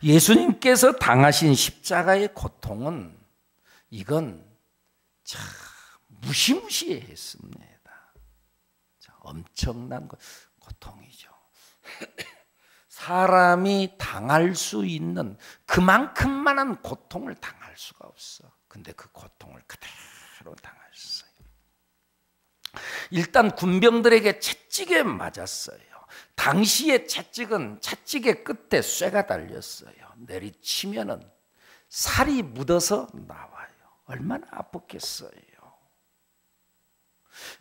예수님께서 당하신 십자가의 고통은 이건 참 무시무시했습니다. 엄청난 고통이죠. 사람이 당할 수 있는 그만큼만한 고통을 당할 수가 없어. 근데 그 고통을 그대로 당했어요. 일단 군병들에게 채찍에 맞았어요. 당시의 채찍의 끝에 쇠가 달렸어요. 내리치면은 살이 묻어서 나와요. 얼마나 아팠겠어요.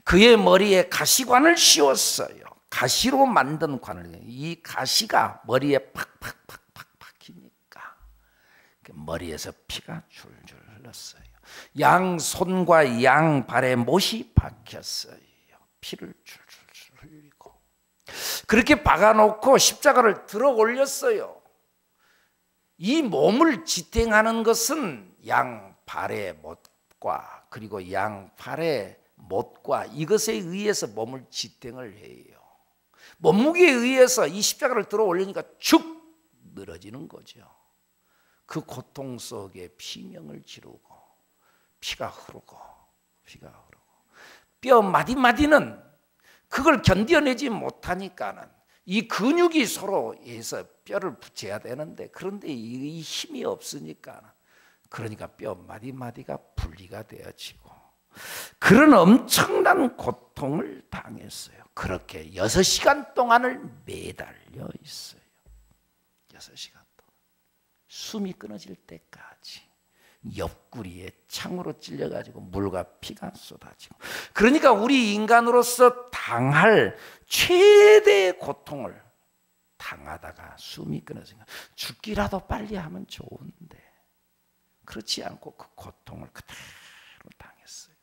그의 머리에 가시관을 씌웠어요. 가시로 만든 관을, 이 가시가 머리에 팍팍팍팍 박히니까 머리에서 피가 줄줄 흘렀어요. 양 손과 양 발에 못이 박혔어요. 피를 줄줄 흘리고 그렇게 박아놓고 십자가를 들어 올렸어요. 이 몸을 지탱하는 것은 양 발의 못과 그리고 양 팔의 못과 이것에 의해서 몸을 지탱을 해요. 몸무게에 의해서 이 십자가를 들어 올리니까 축 늘어지는 거죠. 그 고통 속에 피명을 지르고 피가 흐르고 뼈 마디마디는 그걸 견뎌내지 못하니까는 이 근육이 서로 해서 뼈를 붙여야 되는데 그런데 이 힘이 없으니까 그러니까 뼈 마디마디가 분리가 되어지고 그런 엄청난 고통을 당했어요. 그렇게 6시간 동안을 매달려 있어요. 6시간 동안 숨이 끊어질 때까지 옆구리에 창으로 찔려가지고 물과 피가 쏟아지고 그러니까 우리 인간으로서 당할 최대의 고통을 당하다가 숨이 끊어지니까 죽기라도 빨리 하면 좋은데 그렇지 않고 그 고통을 그대로 당했어요.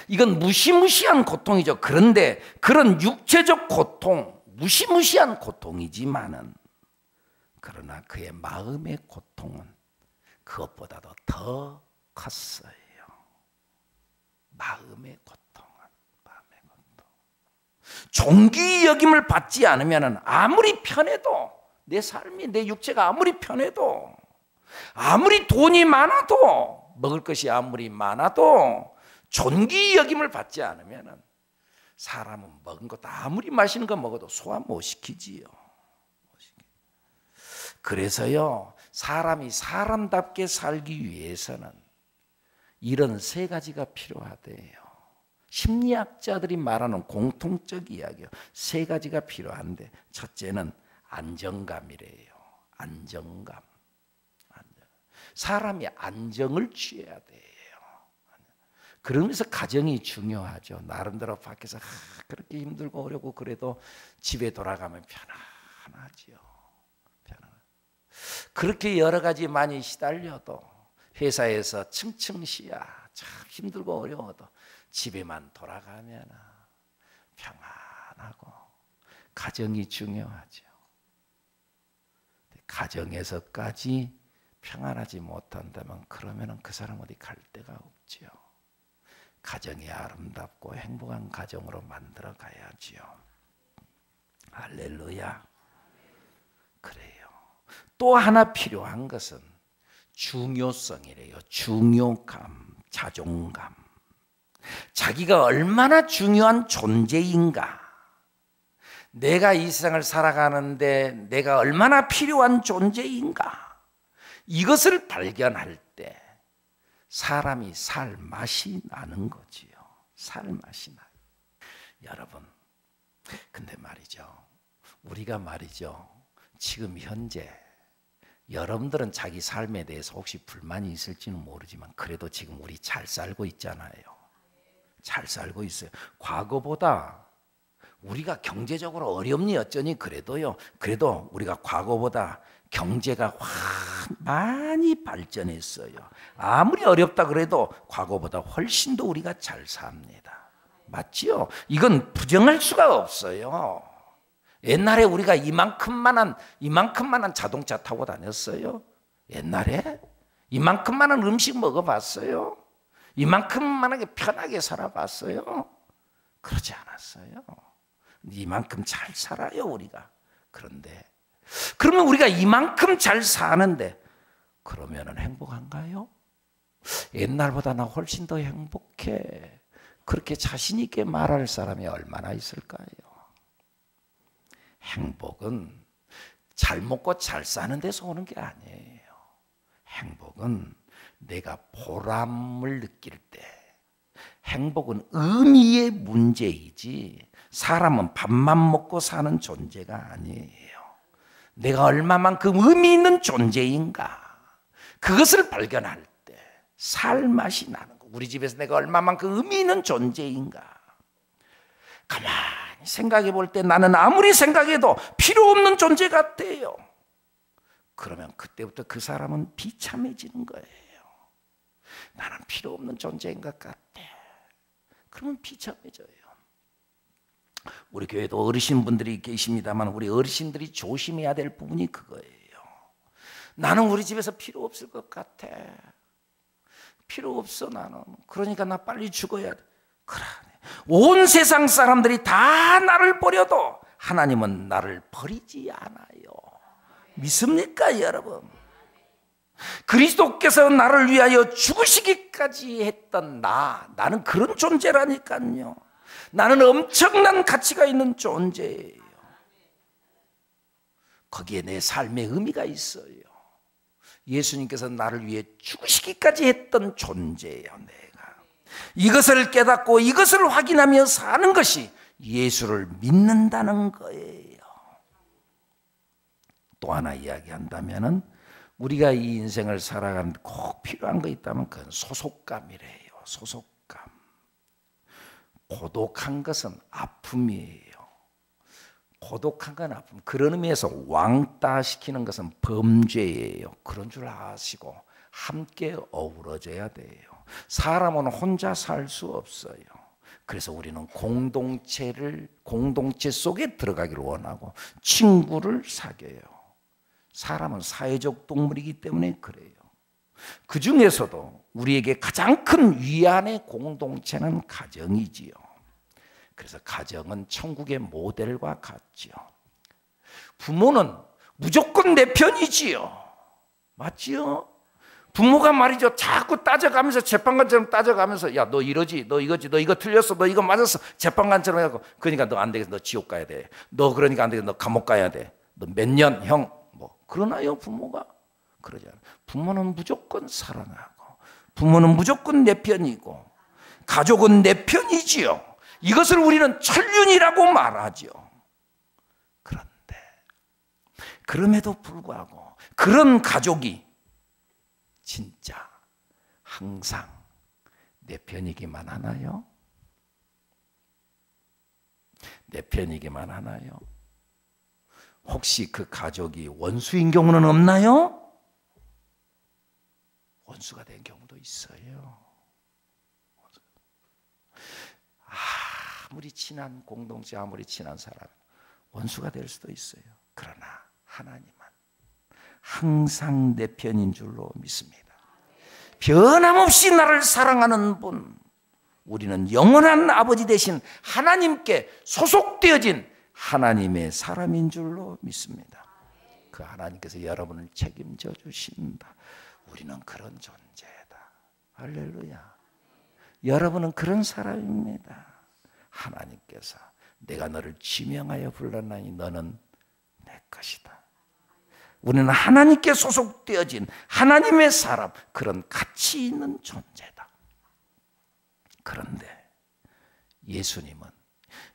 이건 무시무시한 고통이죠. 그런데 그런 육체적 고통, 무시무시한 고통이지만은 그러나 그의 마음의 고통은 그것보다도 더 컸어요. 마음의 고통은 마음의 고통. 존귀 여김을 받지 않으면 아무리 편해도 내 삶이 내 육체가 아무리 편해도 아무리 돈이 많아도 먹을 것이 아무리 많아도 존귀 여김을 받지 않으면 사람은 먹은 것도 아무리 맛있는 거 먹어도 소화 못 시키지요. 그래서요 사람이 사람답게 살기 위해서는 이런 3가지가 필요하대요. 심리학자들이 말하는 공통적 이야기요. 3가지가 필요한데 첫째는 안정감이래요. 안정감. 사람이 안정을 취해야 돼요. 그러면서 가정이 중요하죠. 나름대로 밖에서 그렇게 힘들고 어렵고 그래도 집에 돌아가면 편안하죠. 그렇게 여러 가지 많이 시달려도 회사에서 층층 쉬야 참 힘들고 어려워도 집에만 돌아가면 평안하고 가정이 중요하죠. 가정에서까지 평안하지 못한다면 그러면 그 사람 어디 갈 데가 없죠. 가정이 아름답고 행복한 가정으로 만들어 가야지요. 할렐루야. 그래요. 또 하나 필요한 것은 중요성이래요. 중요감, 자존감. 자기가 얼마나 중요한 존재인가. 내가 이 세상을 살아가는데 내가 얼마나 필요한 존재인가. 이것을 발견할 때 사람이 살 맛이 나는 거지요. 살 맛이 나요. 여러분, 근데 말이죠. 우리가 말이죠. 지금 현재 여러분들은 자기 삶에 대해서 혹시 불만이 있을지는 모르지만 그래도 지금 우리 잘 살고 있잖아요. 잘 살고 있어요. 과거보다 우리가 경제적으로 어렵니 어쩌니 그래도요. 그래도 우리가 과거보다 경제가 많이 발전했어요. 아무리 어렵다 그래도 과거보다 훨씬 더 우리가 잘 삽니다. 맞지요? 이건 부정할 수가 없어요. 옛날에 우리가 이만큼만한 자동차 타고 다녔어요? 옛날에? 이만큼만한 음식 먹어봤어요? 이만큼만하게 편하게 살아봤어요? 그러지 않았어요. 이만큼 잘 살아요 우리가. 그런데 그러면 우리가 이만큼 잘 사는데 그러면은 행복한가요? 옛날보다 나 훨씬 더 행복해. 그렇게 자신 있게 말할 사람이 얼마나 있을까요? 행복은 잘 먹고 잘 사는 데서 오는 게 아니에요. 행복은 내가 보람을 느낄 때, 행복은 의미의 문제이지 사람은 밥만 먹고 사는 존재가 아니에요. 내가 얼마만큼 의미 있는 존재인가, 그것을 발견할 때 살 맛이 나는 거. 우리 집에서 내가 얼마만큼 의미 있는 존재인가 가만히 생각해 볼 때 나는 아무리 생각해도 필요 없는 존재 같아요. 그러면 그때부터 그 사람은 비참해지는 거예요. 나는 필요 없는 존재인 것 같아. 그러면 비참해져요. 우리 교회도 어르신분들이 계십니다만 우리 어르신들이 조심해야 될 부분이 그거예요. 나는 우리 집에서 필요 없을 것 같아. 필요 없어 나는. 그러니까 나 빨리 죽어야 돼. 그래. 온 세상 사람들이 다 나를 버려도 하나님은 나를 버리지 않아요. 믿습니까 여러분? 그리스도께서 나를 위하여 죽으시기까지 했던 나는 그런 존재라니까요. 나는 엄청난 가치가 있는 존재예요. 거기에 내 삶의 의미가 있어요. 예수님께서 나를 위해 죽으시기까지 했던 존재예요. 내가 이것을 깨닫고 이것을 확인하며 사는 것이 예수를 믿는다는 거예요. 또 하나 이야기한다면 우리가 이 인생을 살아가는데 꼭 필요한 거 있다면 그건 소속감이래요. 소속감. 고독한 것은 아픔이에요. 고독한 건 아픔. 그런 의미에서 왕따시키는 것은 범죄예요. 그런 줄 아시고 함께 어우러져야 돼요. 사람은 혼자 살 수 없어요. 그래서 우리는 공동체 속에 들어가기를 원하고 친구를 사귀어요. 사람은 사회적 동물이기 때문에 그래요. 그 중에서도 우리에게 가장 큰 위안의 공동체는 가정이지요. 그래서 가정은 천국의 모델과 같지요. 부모는 무조건 내 편이지요. 맞지요? 부모가 말이죠. 자꾸 따져가면서 재판관처럼 따져가면서 야, 너 이러지, 너 이거지, 너 이거 틀렸어, 너 이거 맞았어. 재판관처럼 해갖고 그러니까 너 안 되겠어, 너 지옥 가야 돼. 너 그러니까 안 되겠어, 너 감옥 가야 돼. 너 몇 년, 형, 뭐 그러나요 부모가? 그러지 않아요. 부모는 무조건 사랑하고 부모는 무조건 내 편이고 가족은 내 편이지요. 이것을 우리는 천륜이라고 말하죠. 그런데 그럼에도 불구하고 그런 가족이 진짜 항상 내 편이기만 하나요? 내 편이기만 하나요? 혹시 그 가족이 원수인 경우는 없나요? 원수가 된 경우도 있어요. 아무리 친한 공동체, 아무리 친한 사람 원수가 될 수도 있어요. 그러나 하나님은 항상 내 편인 줄로 믿습니다. 변함없이 나를 사랑하는 분, 우리는 영원한 아버지 되신 하나님께 소속되어진 하나님의 사람인 줄로 믿습니다. 그 하나님께서 여러분을 책임져 주신다. 우리는 그런 존재다. 할렐루야. 여러분은 그런 사람입니다. 하나님께서 내가 너를 지명하여 불렀나니 너는 내 것이다. 우리는 하나님께 소속되어진 하나님의 사람, 그런 가치 있는 존재다. 그런데 예수님은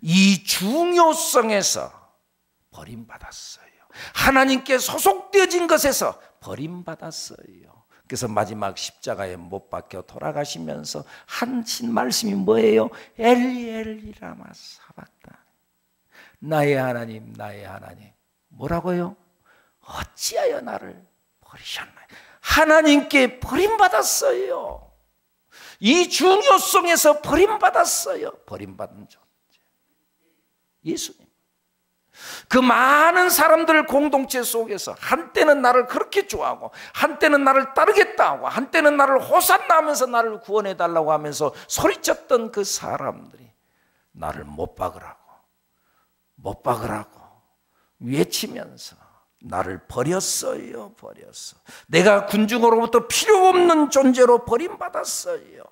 이 중요성에서 버림받았어요. 하나님께 소속되어진 것에서 버림받았어요. 그래서 마지막 십자가에 못 박혀 돌아가시면서 하신 말씀이 뭐예요? 엘리 엘리 라마 사박다니. 나의 하나님, 나의 하나님. 뭐라고요? 어찌하여 나를 버리셨나요? 하나님께 버림받았어요. 이 중요성에서 버림받았어요. 버림받은 존재 예수님. 그 많은 사람들 공동체 속에서 한때는 나를 그렇게 좋아하고 한때는 나를 따르겠다 하고 한때는 나를 호산나 하면서 나를 구원해달라고 하면서 소리쳤던 그 사람들이 나를 못 박으라고 외치면서 나를 버렸어요. 버렸어. 내가 군중으로부터 필요 없는 존재로 버림받았어요.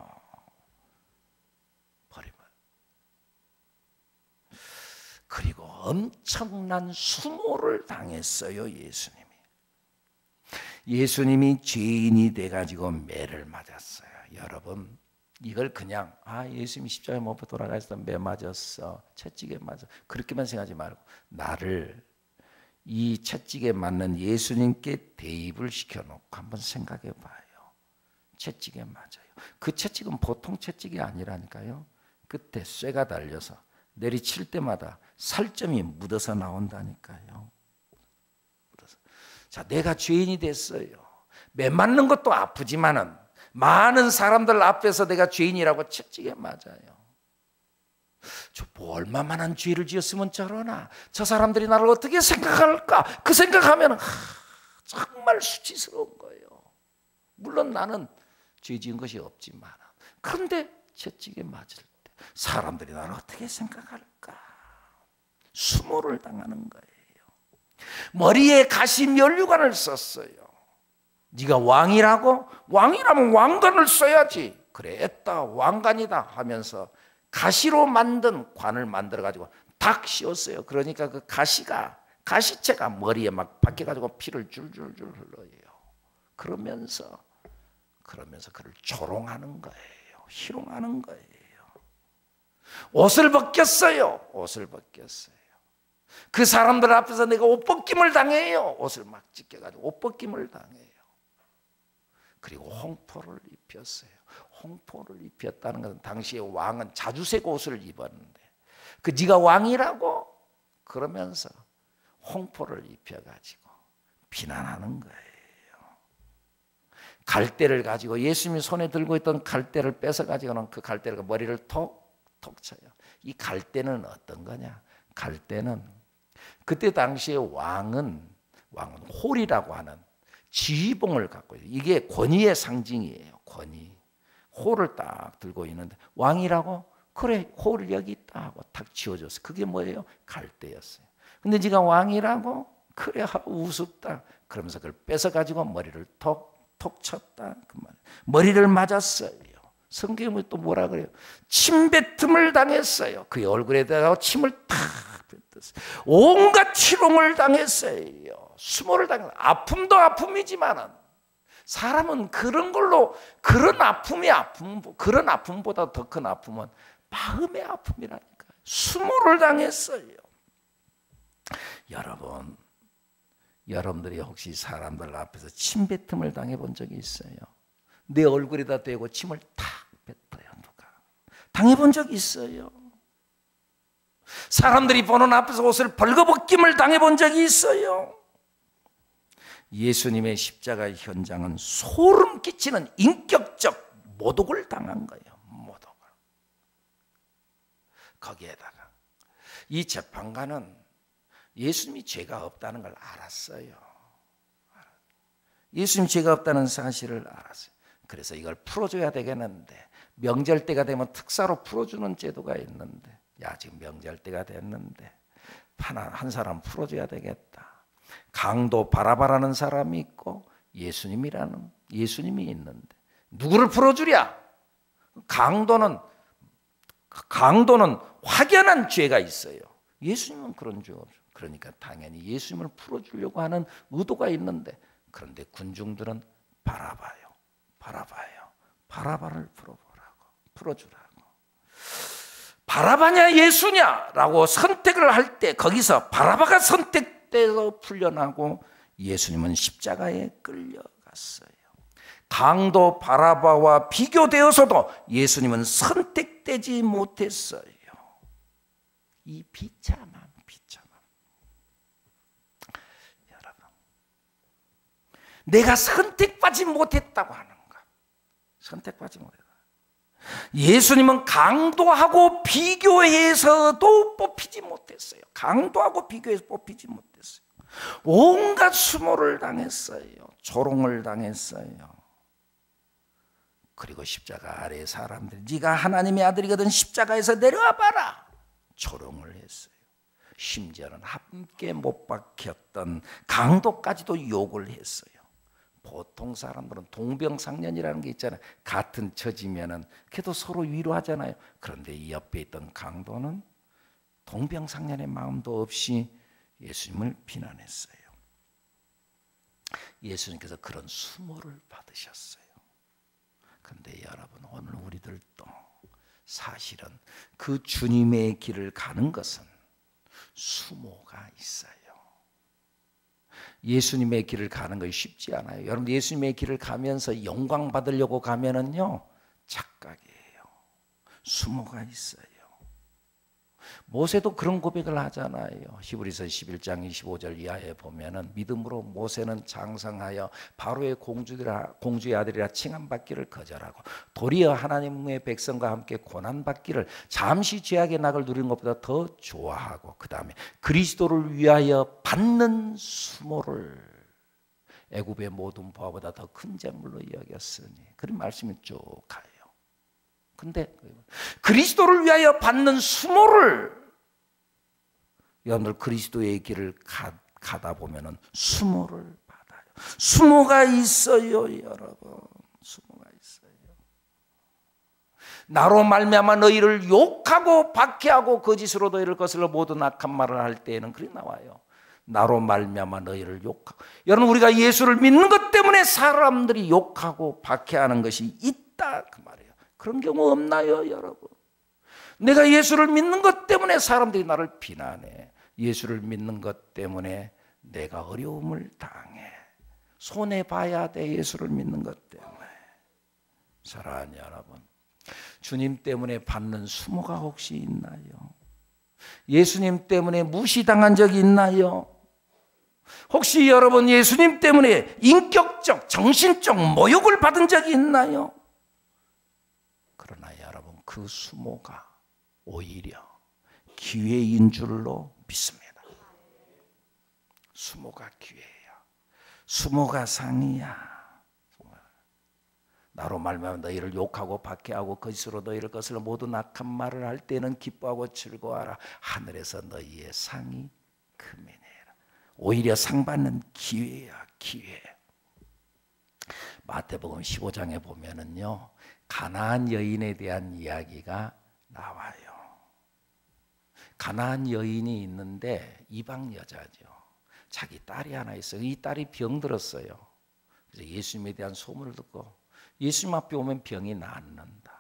그리고 엄청난 수모를 당했어요. 예수님이 죄인이 돼가지고 매를 맞았어요. 여러분, 이걸 그냥 예수님이 십자가에 못 박혀 돌아가셔서 매 맞았어, 채찍에 맞아, 그렇게만 생각하지 말고 나를 이 채찍에 맞는 예수님께 대입을 시켜놓고 한번 생각해 봐요. 채찍에 맞아요. 그 채찍은 보통 채찍이 아니라니까요. 끝에 쇠가 달려서 내리칠 때마다 살점이 묻어서 나온다니까요. 묻어서. 자, 내가 죄인이 됐어요. 매 맞는 것도 아프지만은 많은 사람들 앞에서 내가 죄인이라고 채찍에 맞아요. 저 얼마만한 죄를 지었으면 저러나, 저 사람들이 나를 어떻게 생각할까, 그 생각하면 정말 수치스러운 거예요. 물론 나는 죄 지은 것이 없지만, 그런데 채찍에 맞을 때 사람들이 나를 어떻게 생각할까, 수모를 당하는 거예요. 머리에 가시 면류관을 썼어요. 네가 왕이라고? 왕이라면 왕관을 써야지. 그래, 했다, 왕관이다 하면서 가시로 만든 관을 만들어가지고 탁 씌웠어요. 그러니까 그 가시채가 머리에 막 박혀가지고 피를 줄줄줄 흘러요. 그러면서 그를 조롱하는 거예요. 희롱하는 거예요. 옷을 벗겼어요. 옷을 벗겼어요. 그 사람들 앞에서 내가 옷 벗김을 당해요. 옷을 막 찢겨가지고 옷 벗김을 당해요. 그리고 홍포를 입혔어요. 홍포를 입혔다는 것은 당시에 왕은 자주색 옷을 입었는데, 그 네가 왕이라고? 그러면서 홍포를 입혀가지고 비난하는 거예요. 갈대를 가지고, 예수님이 손에 들고 있던 갈대를 뺏어가지고는 그 갈대를 머리를 톡톡 쳐요. 이 갈대는 어떤 거냐? 갈대는 그때 당시에 왕은 홀이라고 하는 지휘봉을 갖고 있어요. 이게 권위의 상징이에요. 권위. 홀을 딱 들고 있는데, 왕이라고? 그래, 홀 여기 있다 하고 탁 지어줬어요. 그게 뭐예요? 갈대였어요. 근데 네가 왕이라고? 그래, 우습다. 그러면서 그걸 뺏어가지고 머리를 톡톡 쳤다. 그 말. 머리를 맞았어요. 성경에 또 뭐라 그래요? 침뱉음을 당했어요. 그의 얼굴에다가 침을 탁 뱉었어요. 온갖 희롱을 당했어요. 수모를 당했어요. 아픔도 아픔이지만은 사람은 그런 걸로, 그런 아픔보다 더 큰 아픔은 마음의 아픔이라니까요. 수모를 당했어요. 여러분들이 혹시 사람들 앞에서 침뱉음을 당해본 적이 있어요? 내 얼굴에다 대고 침을 탁 뱉어요. 누가 당해본 적이 있어요? 사람들이 보는 앞에서 옷을 벌거벗김을 당해본 적이 있어요? 예수님의 십자가의 현장은 소름 끼치는 인격적 모독을 당한 거예요. 모독을. 거기에다가 이 재판관은 예수님이 죄가 없다는 걸 알았어요. 예수님이 죄가 없다는 사실을 알았어요. 그래서 이걸 풀어줘야 되겠는데, 명절 때가 되면 특사로 풀어주는 제도가 있는데, 야, 지금 명절 때가 됐는데 한 사람 풀어줘야 되겠다. 강도 바라바라는 사람이 있고 예수님이 있는데 누구를 풀어주랴? 강도는 확연한 죄가 있어요. 예수님은 그런 죄가 없어요. 그러니까 당연히 예수님을 풀어주려고 하는 의도가 있는데, 그런데 군중들은 바라바를 풀어주라고. 바라바냐 예수냐라고 선택을 할 때, 거기서 바라바가 선택돼서 풀려나고 예수님은 십자가에 끌려갔어요. 강도 바라바와 비교되어서도 예수님은 선택되지 못했어요. 이 비참함. 여러분, 내가 선택받지 못했다고 하는 것. 선택받지 못했다. 예수님은 강도하고 비교해서도 뽑히지 못했어요. 강도하고 비교해서 뽑히지 못했어요. 온갖 수모를 당했어요. 조롱을 당했어요. 그리고 십자가 아래의 사람들이 네가 하나님의 아들이거든 십자가에서 내려와 봐라, 조롱을 했어요. 심지어는 함께 못 박혔던 강도까지도 욕을 했어요. 보통 사람들은 동병상련이라는 게 있잖아요. 같은 처지면은 그래도 서로 위로하잖아요. 그런데 이 옆에 있던 강도는 동병상련의 마음도 없이 예수님을 비난했어요. 예수님께서 그런 수모를 받으셨어요. 그런데 여러분, 오늘 우리들도 사실은 그 주님의 길을 가는 것은 수모가 있어요. 예수님의 길을 가는 것이 쉽지 않아요. 여러분, 예수님의 길을 가면서 영광 받으려고 가면은요, 착각이에요. 수모가 있어요. 모세도 그런 고백을 하잖아요. 히브리서 11장 25절 이하에 보면은 믿음으로 모세는 장성하여 바로의 공주의 아들이라 칭함받기를 거절하고 도리어 하나님의 백성과 함께 고난받기를 잠시 죄악의 낙을 누리는 것보다 더 좋아하고, 그 다음에 그리스도를 위하여 받는 수모를 애굽의 모든 보화보다 더 큰 재물로 여겼으니, 그런 말씀이 쭉 가요. 근데 그리스도를 위하여 받는 수모를, 여러분들 그리스도의 길을 가다 보면은 수모를 받아요. 수모가 있어요, 여러분. 수모가 있어요. 나로 말미암아 너희를 욕하고 박해하고 거짓으로 너희를 거슬러 모든 악한 말을 할 때에는 그리 나와요. 나로 말미암아 너희를 욕하고. 여러분, 우리가 예수를 믿는 것 때문에 사람들이 욕하고 박해하는 것이 있다, 그 말이에요. 그런 경우 없나요, 여러분? 내가 예수를 믿는 것 때문에 사람들이 나를 비난해. 예수를 믿는 것 때문에 내가 어려움을 당해. 손해봐야 돼, 예수를 믿는 것 때문에. 사랑하는 여러분, 주님 때문에 받는 수모가 혹시 있나요? 예수님 때문에 무시당한 적이 있나요? 혹시 여러분 예수님 때문에 인격적, 정신적 모욕을 받은 적이 있나요? 그러나 여러분, 그 수모가 오히려 기회인 줄로 믿습니다. 수모가 기회예요. 수모가 상이야. 나로 말미암아 너희를 욕하고 박해하고 거짓으로 너희를 거슬러 모든 악한 말을 할 때는 기뻐하고 즐거워하라. 하늘에서 너희의 상이 크미니라. 오히려 상 받는 기회야, 기회. 마태복음 15장에 보면은요, 가나안 여인에 대한 이야기가 나와요. 가나안 여인이 있는데 이방 여자죠. 자기 딸이 하나 있어요. 이 딸이 병들었어요. 그래서 예수님에 대한 소문을 듣고 예수님 앞에 오면 병이 낫는다.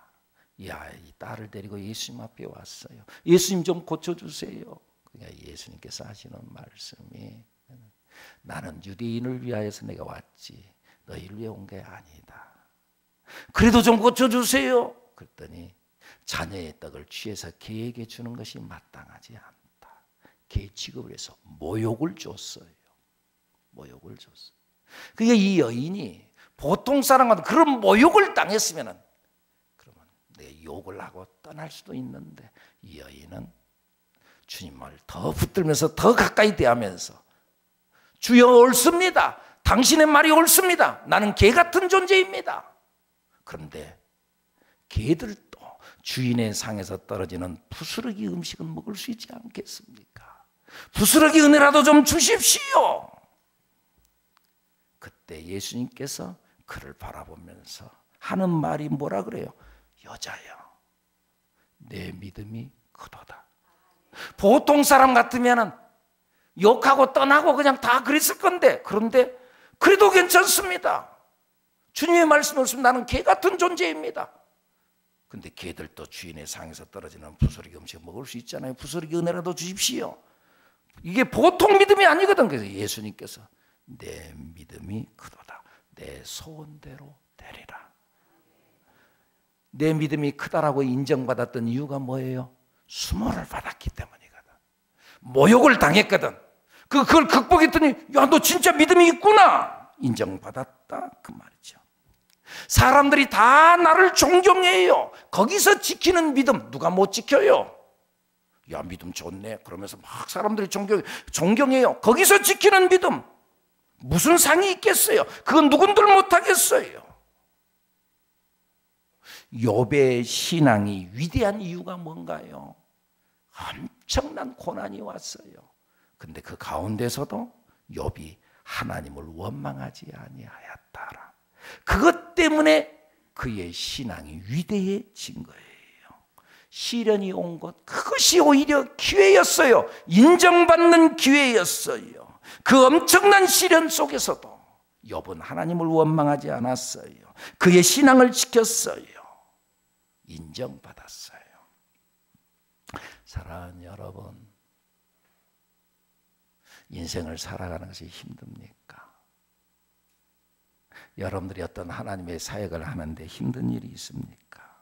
야, 이 딸을 데리고 예수님 앞에 왔어요. 예수님 좀 고쳐주세요. 그러니까 예수님께서 하시는 말씀이, 나는 유대인을 위하여서 내가 왔지 너희를 위해 온 게 아니다. 그래도 좀 고쳐주세요. 그랬더니 자녀의 떡을 취해서 개에게 주는 것이 마땅하지 않다. 개 취급을 해서 모욕을 줬어요. 모욕을 줬어요. 그러니까 이 여인이 보통 사람과 그런 모욕을 당했으면 그러면 내 욕을 하고 떠날 수도 있는데, 이 여인은 주님을 더 붙들면서 더 가까이 대하면서, 주여 옳습니다. 당신의 말이 옳습니다. 나는 개 같은 존재입니다. 그런데 개들도 주인의 상에서 떨어지는 부스러기 음식은 먹을 수 있지 않겠습니까? 부스러기 은혜라도 좀 주십시오. 그때 예수님께서 그를 바라보면서 하는 말이 뭐라 그래요? 여자여, 내 믿음이 크도다. 보통 사람 같으면 욕하고 떠나고 그냥 다 그랬을 건데, 그런데 그래도 괜찮습니다. 주님의 말씀 없으면 나는 개 같은 존재입니다. 근데 개들도 주인의 상에서 떨어지는 부스러기 음식 먹을 수 있잖아요. 부스러기 은혜라도 주십시오. 이게 보통 믿음이 아니거든. 그래서 예수님께서 내 믿음이 크도다. 내 소원대로 되리라. 내 믿음이 크다라고 인정받았던 이유가 뭐예요? 수모를 받았기 때문이거든. 모욕을 당했거든. 그걸 극복했더니, 야, 너 진짜 믿음이 있구나. 인정받았다, 그 말이죠. 사람들이 다 나를 존경해요. 거기서 지키는 믿음 누가 못 지켜요? 야, 믿음 좋네. 그러면서 막 사람들이 존경해요. 거기서 지키는 믿음 무슨 상이 있겠어요? 그건 누군들 못하겠어요. 욥의 신앙이 위대한 이유가 뭔가요? 엄청난 고난이 왔어요. 근데 그 가운데서도 욥이 하나님을 원망하지 아니하였다라. 그것 때문에 그의 신앙이 위대해진 거예요. 시련이 온 것, 그것이 오히려 기회였어요. 인정받는 기회였어요. 그 엄청난 시련 속에서도 욥은 하나님을 원망하지 않았어요. 그의 신앙을 지켰어요. 인정받았어요. 사랑하는 여러분, 인생을 살아가는 것이 힘듭니까? 여러분들이 어떤 하나님의 사역을 하는데 힘든 일이 있습니까?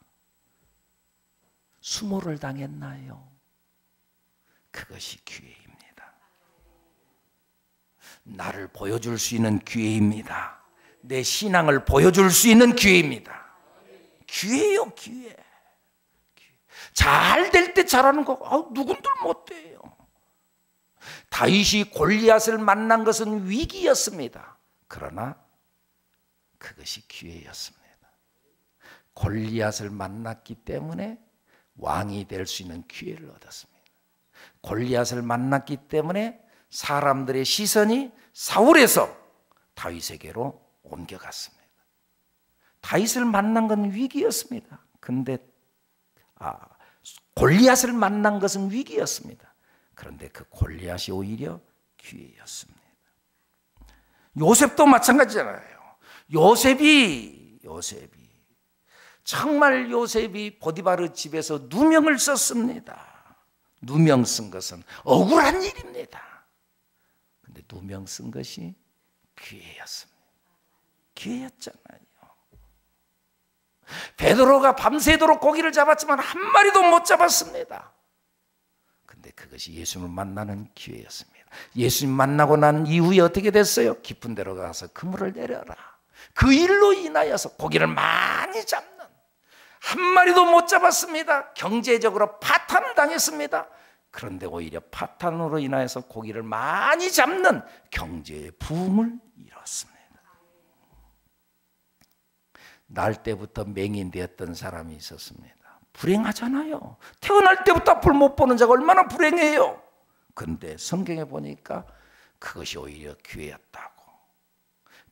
수모를 당했나요? 그것이 기회입니다. 나를 보여줄 수 있는 기회입니다. 내 신앙을 보여줄 수 있는 기회입니다. 기회요, 기회. 잘 될 때 잘하는 거 누군들 못 돼요. 다윗이 골리앗을 만난 것은 위기였습니다. 그러나 그것이 기회였습니다. 골리앗을 만났기 때문에 왕이 될 수 있는 기회를 얻었습니다. 골리앗을 만났기 때문에 사람들의 시선이 사울에서 다윗에게로 옮겨갔습니다. 다윗을 만난 건 위기였습니다. 근데 골리앗을 만난 것은 위기였습니다. 그런데 그 골리앗이 오히려 기회였습니다. 요셉도 마찬가지잖아요. 요셉이 정말 요셉이 보디바르 집에서 누명을 썼습니다. 누명 쓴 것은 억울한 일입니다. 그런데 누명 쓴 것이 기회였습니다. 기회였잖아요. 베드로가 밤새도록 고기를 잡았지만 한 마리도 못 잡았습니다. 근데 그것이 예수님을 만나는 기회였습니다. 예수님 만나고 난 이후에 어떻게 됐어요? 깊은 데로 가서 그물을 내려라. 그 일로 인하여서 고기를 많이 잡는, 한 마리도 못 잡았습니다. 경제적으로 파탄을 당했습니다. 그런데 오히려 파탄으로 인하여서 고기를 많이 잡는 경제의 부흥을 이뤘습니다. 날 때부터 맹인되었던 사람이 있었습니다. 불행하잖아요. 태어날 때부터 앞을 못 보는 자가 얼마나 불행해요. 그런데 성경에 보니까 그것이 오히려 기회였다고.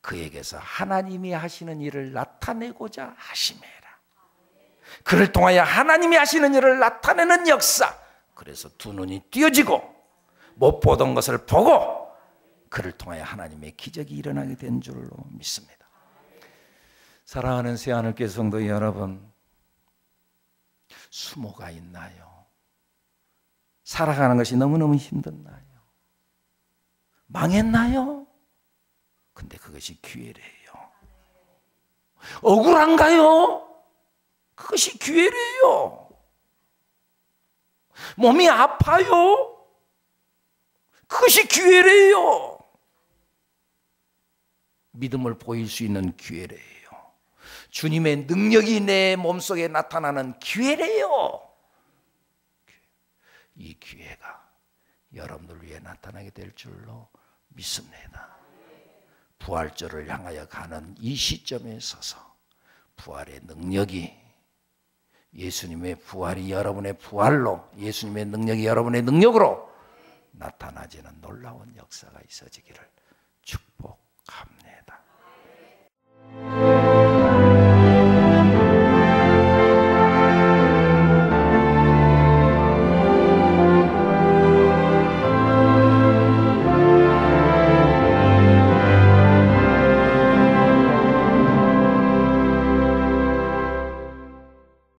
그에게서 하나님이 하시는 일을 나타내고자 하심이라. 그를 통하여 하나님이 하시는 일을 나타내는 역사. 그래서 두 눈이 띄어지고 못 보던 것을 보고 그를 통하여 하나님의 기적이 일어나게 된 줄로 믿습니다. 사랑하는 새하늘교회 성도 여러분, 수모가 있나요? 살아가는 것이 너무너무 힘들나요? 망했나요? 근데 그것이 기회래요. 억울한가요? 그것이 기회래요. 몸이 아파요? 그것이 기회래요. 믿음을 보일 수 있는 기회래요. 주님의 능력이 내 몸속에 나타나는 기회래요. 이 기회가 여러분들 위해 나타나게 될 줄로 믿습니다. 부활절을 향하여 가는 이 시점에 서서 부활의 능력이, 예수님의 부활이 여러분의 부활로, 예수님의 능력이 여러분의 능력으로 나타나지는 놀라운 역사가 있어지기를 축복합니다.